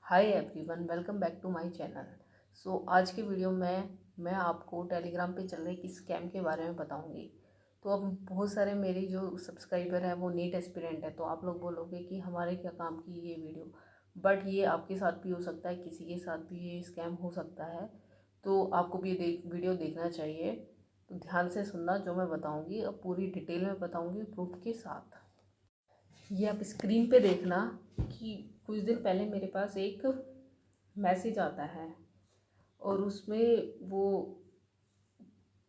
Hi everyone, welcome back to my channel. आज के video में मैं आपको टेलीग्राम पे चल रहे किस स्कैम के बारे में बताऊंगी। तो अब बहुत सारे मेरी जो सब्सक्राइबर है वो नीट एस्पिरेंट है, तो आप लोग बोलोगे कि हमारे क्या काम की ये वीडियो, बट ये आपके साथ भी हो सकता है, किसी के साथ भी ये स्कैम हो सकता है। तो आपको भी ये वीडियो देखना चाहिए। तो ध्यान से सुनना, जो मैं बताऊँगी अब पूरी डिटेल में बताऊँगी प्रूफ के साथ। ये आप स्क्रीन पे देखना कि कुछ दिन पहले मेरे पास एक मैसेज आता है और उसमें वो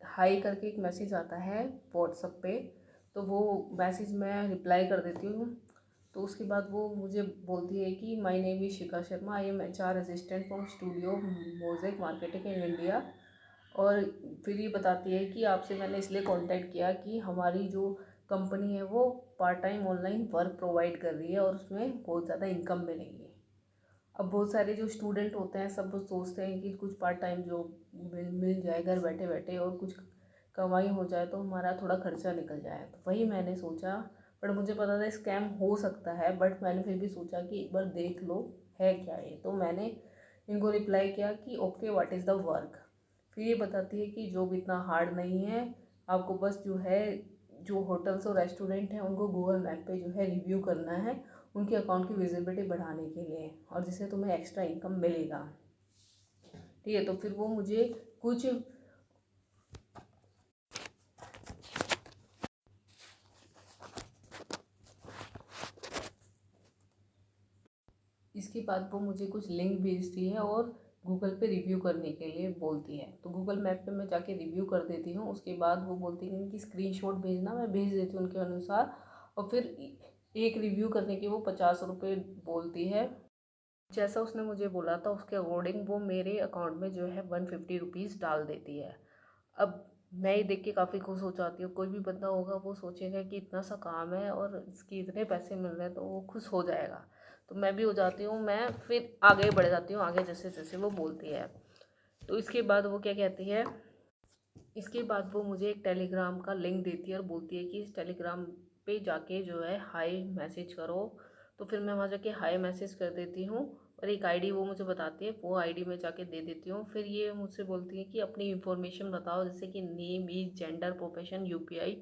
हाई करके एक मैसेज आता है व्हाट्सएप पे। तो वो मैसेज मैं रिप्लाई कर देती हूँ। तो उसके बाद वो मुझे बोलती है कि my name is Shikha Sharma, I am HR assistant from studio mosaic marketing in India. और फिर ये बताती है कि आपसे मैंने इसलिए कांटेक्ट किया कि हमारी जो कंपनी है वो part time online work provide कर रही है और उसमें बहुत ज़्यादा इनकम मिलेगी। अब बहुत सारे जो स्टूडेंट होते हैं सब सोचते हैं कि कुछ पार्ट टाइम जॉब मिल जाए घर बैठे बैठे और कुछ कमाई हो जाए तो हमारा थोड़ा खर्चा निकल जाए। तो वही मैंने सोचा, बट मुझे पता था स्कैम हो सकता है, बट मैंने फिर भी सोचा कि एक बार देख लो है क्या ये। तो मैंने इनको रिप्लाई किया कि okay, what is the work. फिर ये बताती है कि जॉब इतना हार्ड नहीं है, आपको बस जो है जो होटल्स और रेस्टोरेंट हैं उनको गूगल मैप पे जो है रिव्यू करना है उनके अकाउंट की विजिबिलिटी बढ़ाने के लिए, और जिससे तुम्हें एक्स्ट्रा इनकम मिलेगा। ठीक है, तो फिर वो मुझे कुछ इसके बाद वो मुझे कुछ लिंक भेजती है और गूगल पे रिव्यू करने के लिए बोलती है। तो गूगल मैप पे मैं जाके रिव्यू कर देती हूँ। उसके बाद वो बोलती है कि स्क्रीनशॉट भेजना, मैं भेज देती हूँ उनके अनुसार। और फिर एक रिव्यू करने के वो 50 रुपये बोलती है। जैसा उसने मुझे बोला था उसके अकॉर्डिंग वो मेरे अकाउंट में जो है 150 रुपीज़ डाल देती है। अब मैं ये देख के काफ़ी खुश हो जाती हूँ। कोई भी बंदा होगा वो सोचेगा कि इतना सा काम है और इसके इतने पैसे मिल रहे हैं, तो वो खुश हो जाएगा। तो मैं भी हो जाती हूँ, मैं फिर आगे बढ़ जाती हूँ, आगे जैसे जैसे वो बोलती है। तो इसके बाद वो क्या कहती है, इसके बाद वो मुझे एक टेलीग्राम का लिंक देती है और बोलती है कि इस टेलीग्राम पे जाके जो है हाई मैसेज करो। तो फिर मैं वहाँ जाके हाई मैसेज कर देती हूँ और एक आईडी वो मुझे बताती है, वो आईडी में जाके दे देती हूँ। फिर ये मुझसे बोलती है कि अपनी इन्फॉर्मेशन बताओ, जैसे कि name, age, gender, profession, UPI।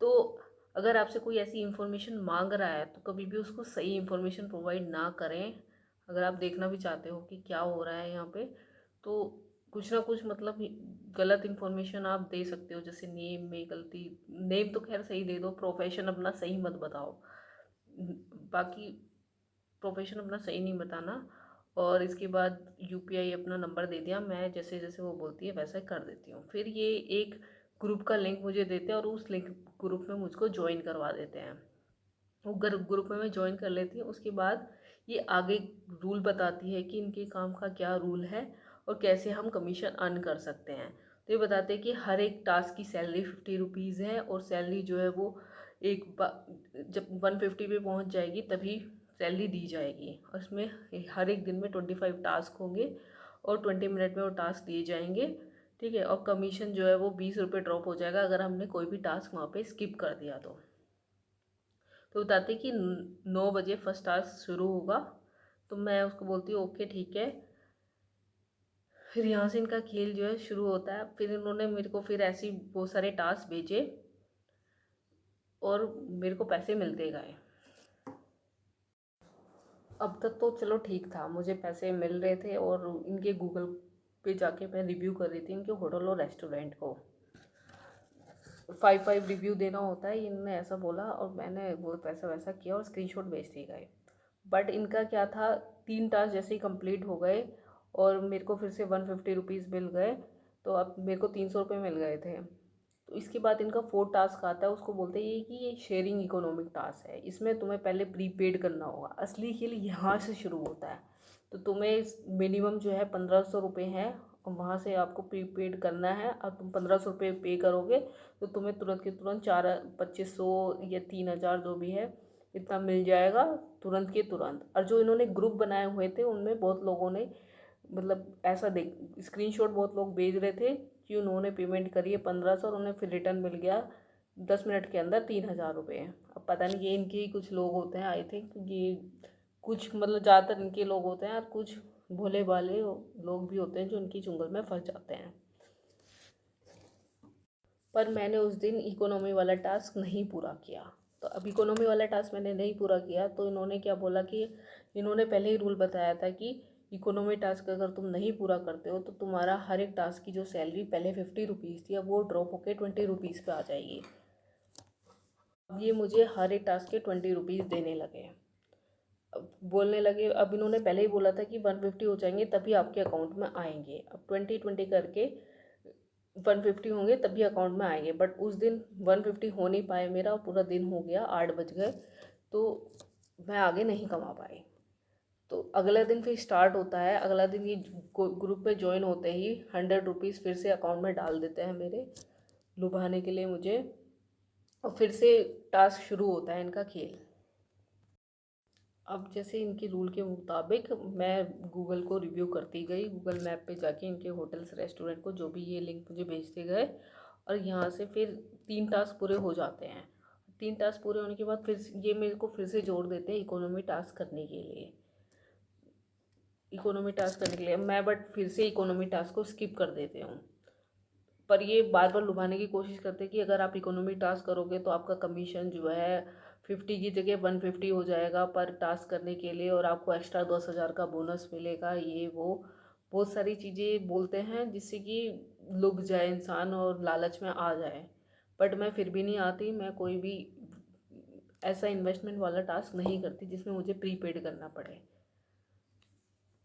तो अगर आपसे कोई ऐसी इन्फॉर्मेशन मांग रहा है तो कभी भी उसको सही इन्फॉर्मेशन प्रोवाइड ना करें। अगर आप देखना भी चाहते हो कि क्या हो रहा है यहाँ पे, तो कुछ ना कुछ मतलब गलत इन्फॉर्मेशन आप दे सकते हो। जैसे नेम में गलती, नेम तो खैर सही दे दो, प्रोफेशन अपना सही मत बताओ। बाकी प्रोफेशन अपना सही नहीं बताना। और इसके बाद UPI अपना नंबर दे दिया, मैं जैसे जैसे वो बोलती है वैसा कर देती हूँ। फिर ये एक ग्रुप का लिंक मुझे देते हैं और उस लिंक ग्रुप में मुझको ज्वाइन करवा देते हैं। वो ग्रुप में मैं ज्वाइन कर लेती हूँ। उसके बाद ये आगे रूल बताती है कि इनके काम का क्या रूल है और कैसे हम कमीशन अर्न कर सकते हैं। तो ये बताते हैं कि हर एक टास्क की सैलरी 50 रुपीज़ है और सैलरी जो है वो जब 150 पे पहुंच जाएगी तभी सैलरी दी जाएगी। और इसमें हर एक दिन में 25 टास्क होंगे और 20 मिनट में वो टास्क दिए जाएंगे। ठीक है, और कमीशन जो है वो 20 रुपये ड्रॉप हो जाएगा अगर हमने कोई भी टास्क वहाँ पे स्किप कर दिया तो बताते कि 9 बजे फर्स्ट टास्क शुरू होगा। तो मैं उसको बोलती हूँ ओके ठीक है। फिर यहाँ से इनका खेल जो है शुरू होता है। फिर इन्होंने मेरे को फिर ऐसे ही बहुत सारे टास्क भेजे और मेरे को पैसे मिलते गए। अब तक तो चलो ठीक था, मुझे पैसे मिल रहे थे और इनके गूगल पे जाके मैं रिव्यू कर रही थी इनके होटल और रेस्टोरेंट को। 5 रिव्यू देना होता है, इनने ऐसा बोला और मैंने वो पैसा वैसा किया और स्क्रीनशॉट भेज दिए गए। बट इनका क्या था, 3 टास्क जैसे ही कंप्लीट हो गए और मेरे को फिर से 150 रुपीज़ मिल गए। तो अब मेरे को 300 रुपये मिल गए थे। तो इसके बाद इनका 4 टास्क आता है, उसको बोलते हैं ये कि ये शेयरिंग इकोनॉमिक टास्क है, इसमें तुम्हें पहले प्रीपेड करना होगा। असली खेल यहाँ से शुरू होता है। तो तुम्हें मिनिमम जो है 1500 रुपये है और वहाँ से आपको प्रीपेड करना है। और तुम 1500 रुपये पे करोगे तो तुम्हें तुरंत के तुरंत 2500 या 3000 जो भी है इतना मिल जाएगा तुरंत के तुरंत। और जो इन्होंने ग्रुप बनाए हुए थे उनमें बहुत लोगों ने मतलब ऐसा देख स्क्रीनशॉट बहुत लोग भेज रहे थे कि उन्होंने पेमेंट करी है 1500 और उन्हें फिर रिटर्न मिल गया 10 मिनट के अंदर 3000 रुपये। अब पता नहीं ये इनके ही कुछ लोग होते हैं, आई थिंक ये कुछ मतलब ज़्यादातर इनके लोग होते हैं और कुछ भोले भाले लोग भी होते हैं जो इनकी चुंगल में फंस जाते हैं। पर मैंने उस दिन इकोनॉमी वाला टास्क नहीं पूरा किया। तो अब इकोनॉमी वाला टास्क मैंने नहीं पूरा किया तो इन्होंने क्या बोला कि इन्होंने पहले ही रूल बताया था कि इकोनॉमी टास्क अगर तुम नहीं पूरा करते हो तो तुम्हारा हर एक टास्क की जो सैलरी पहले 50 रुपीज़ थी अब वो ड्रॉप होकर 20 रुपीज़ पे आ जाएगी। अब ये मुझे हर एक टास्क के 20 रुपीज़ देने लगे। अब बोलने लगे, अब इन्होंने पहले ही बोला था कि 150 हो जाएंगे तभी आपके अकाउंट में आएंगे। अब 20 करके 150 होंगे तभी अकाउंट में आएंगे। बट उस दिन 150 हो नहीं पाए, मेरा पूरा दिन हो गया, 8 बज गए, तो मैं आगे नहीं कमा पाई। तो अगला दिन फिर स्टार्ट होता है। अगला दिन ये ग्रुप पे ज्वाइन होते ही 100 रुपीज़ फिर से अकाउंट में डाल देते हैं मेरे, लुभाने के लिए मुझे। और फिर से टास्क शुरू होता है इनका खेल। अब जैसे इनके रूल के मुताबिक मैं गूगल को रिव्यू करती गई, गूगल मैप पे जाके इनके होटल्स रेस्टोरेंट को जो भी ये लिंक मुझे भेजते गए, और यहाँ से फिर 3 टास्क पूरे हो जाते हैं। 3 टास्क पूरे होने के बाद फिर ये मेरे को फिर से जोड़ देते हैं इकोनॉमी टास्क करने के लिए। इकोनॉमी टास्क करने के लिए मैं बट फिर से इकोनॉमी टास्क को स्किप कर देते हूँ। पर ये बार बार लुभाने की कोशिश करते हैं कि अगर आप इकोनॉमी टास्क करोगे तो आपका कमीशन जो है 50 की जगह 150 हो जाएगा पर टास्क करने के लिए, और आपको एक्स्ट्रा 10,000 का बोनस मिलेगा, ये वो बहुत सारी चीज़ें बोलते हैं जिससे कि लुभ जाए इंसान और लालच में आ जाए। बट मैं फिर भी नहीं आती, मैं कोई भी ऐसा इन्वेस्टमेंट वाला टास्क नहीं करती जिसमें मुझे प्रीपेड करना पड़े।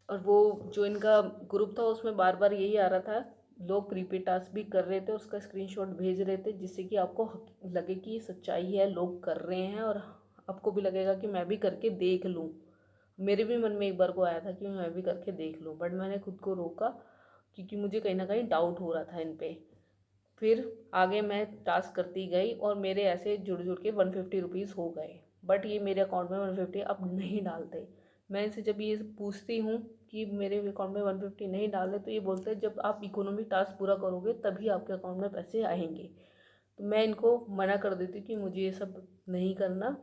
और वो जो इनका ग्रुप था उसमें बार बार यही आ रहा था, लोग प्रीपेड टास्क भी कर रहे थे, उसका स्क्रीनशॉट भेज रहे थे जिससे कि आपको लगे कि ये सच्चाई है, लोग कर रहे हैं, और आपको भी लगेगा कि मैं भी करके देख लूँ। मेरे भी मन में एक बार को आया था कि मैं भी करके देख लूँ, बट मैंने खुद को रोका क्योंकि मुझे कहीं ना कहीं डाउट हो रहा था इन पर। फिर आगे मैं टास्क करती गई और मेरे ऐसे जुड़ जुड़ के 150 रुपीज़ हो गए। बट ये मेरे अकाउंट में 150 अब नहीं डालते। मैं इनसे जब ये पूछती हूँ कि मेरे अकाउंट में 150 नहीं डाले तो ये बोलते हैं जब आप इकोनॉमी टास्क पूरा करोगे तभी आपके अकाउंट में पैसे आएंगे। तो मैं इनको मना कर देती कि मुझे ये सब नहीं करना,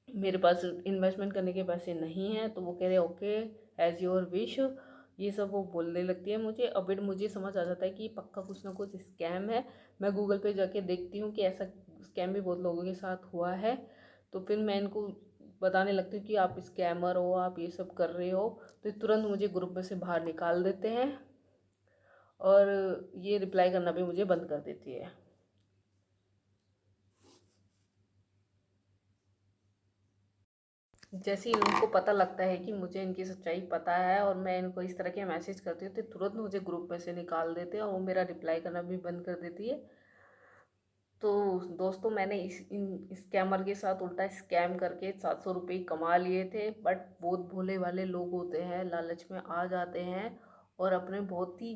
मेरे पास इन्वेस्टमेंट करने के पैसे नहीं हैं। तो वो कह रहे ओके, एज़ योर विश, ये सब वो बोलने लगती है मुझे। अब फिर मुझे समझ आ जाता है कि पक्का कुछ ना कुछ स्कैम है। मैं गूगल पे जाके देखती हूँ कि ऐसा स्कैम भी बहुत लोगों के साथ हुआ है। तो फिर मैं इनको बताने लगती हूँ कि आप स्कैमर हो, आप ये सब कर रहे हो, तो तुरंत मुझे ग्रुप में से बाहर निकाल देते हैं और ये रिप्लाई करना भी मुझे बंद कर देती है। जैसे ही उनको पता लगता है कि मुझे इनकी सच्चाई पता है और मैं इनको इस तरह के मैसेज करती हूँ तो तुरंत मुझे ग्रुप में से निकाल देते हैं और वो मेरा रिप्लाई करना भी बंद कर देती है। तो दोस्तों, मैंने इन स्कैमर के साथ उल्टा स्कैम करके 700 रुपये कमा लिए थे। बट बहुत भोले वाले लोग होते हैं, लालच में आ जाते हैं और अपने बहुत ही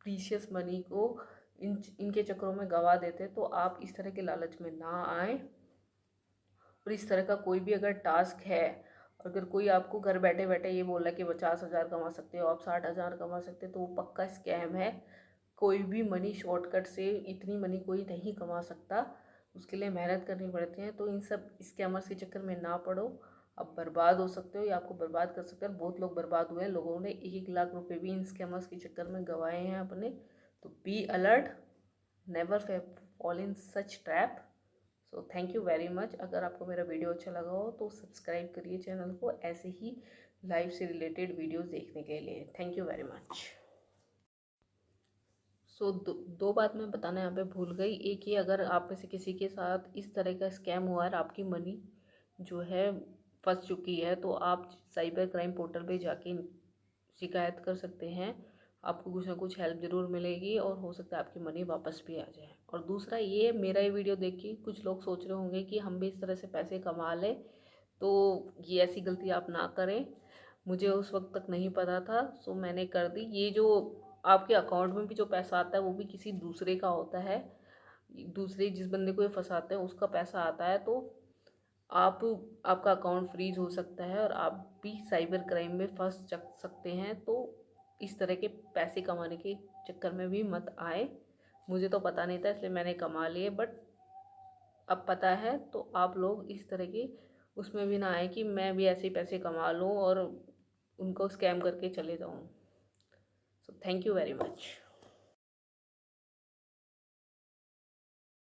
प्रीशियस मनी को इनके चक्करों में गंवा देते हैं। तो आप इस तरह के लालच में ना आए। और इस तरह का कोई भी अगर टास्क है, अगर कोई आपको घर बैठे बैठे ये बोल रहा है कि 50,000 कमा सकते हो, आप 60,000 कमा सकते हो, तो वो पक्का स्कैम है। कोई भी मनी शॉर्टकट से इतनी मनी कोई नहीं कमा सकता, उसके लिए मेहनत करनी पड़ती है। तो इन सब स्कैमर्स के चक्कर में ना पड़ो, आप बर्बाद हो सकते हो या आपको बर्बाद कर सकते हैं। बहुत लोग बर्बाद हुए हैं, लोगों ने 1-1 लाख रुपए भी इन स्कैमर्स के चक्कर में गंवाए हैं अपने। तो be alert, never fall in such trap. So thank you very much. अगर आपको मेरा वीडियो अच्छा लगा हो तो सब्सक्राइब करिए चैनल को ऐसे ही लाइफ से रिलेटेड वीडियोस देखने के लिए। Thank you very much. So दो बात मैं बताना यहाँ पे भूल गई। एक ये, अगर आप में से किसी के साथ इस तरह का स्कैम हुआ है, आपकी मनी जो है फंस चुकी है, तो आप साइबर क्राइम पोर्टल पे जाके शिकायत कर सकते हैं। आपको कुछ ना कुछ हेल्प ज़रूर मिलेगी और हो सकता है आपकी मनी वापस भी आ जाए। और दूसरा ये, मेरा ये वीडियो देख के कुछ लोग सोच रहे होंगे कि हम भी इस तरह से पैसे कमा लें, तो ये ऐसी गलती आप ना करें। मुझे उस वक्त तक नहीं पता था, सो मैंने कर दी। ये जो आपके अकाउंट में भी जो पैसा आता है वो भी किसी दूसरे का होता है, दूसरे जिस बंदे को ये फंसाते हैं उसका पैसा आता है। तो आप आपका अकाउंट फ्रीज हो सकता है और आप भी साइबर क्राइम में फंस सकते हैं। तो इस तरह के पैसे कमाने के चक्कर में भी मत आए। मुझे तो पता नहीं था इसलिए मैंने कमा लिए, बट अब पता है तो आप लोग इस तरह की उसमें भी ना आए कि मैं भी ऐसे ही पैसे कमा लूँ और उनको स्कैम करके चले जाऊँ। So thank you very much.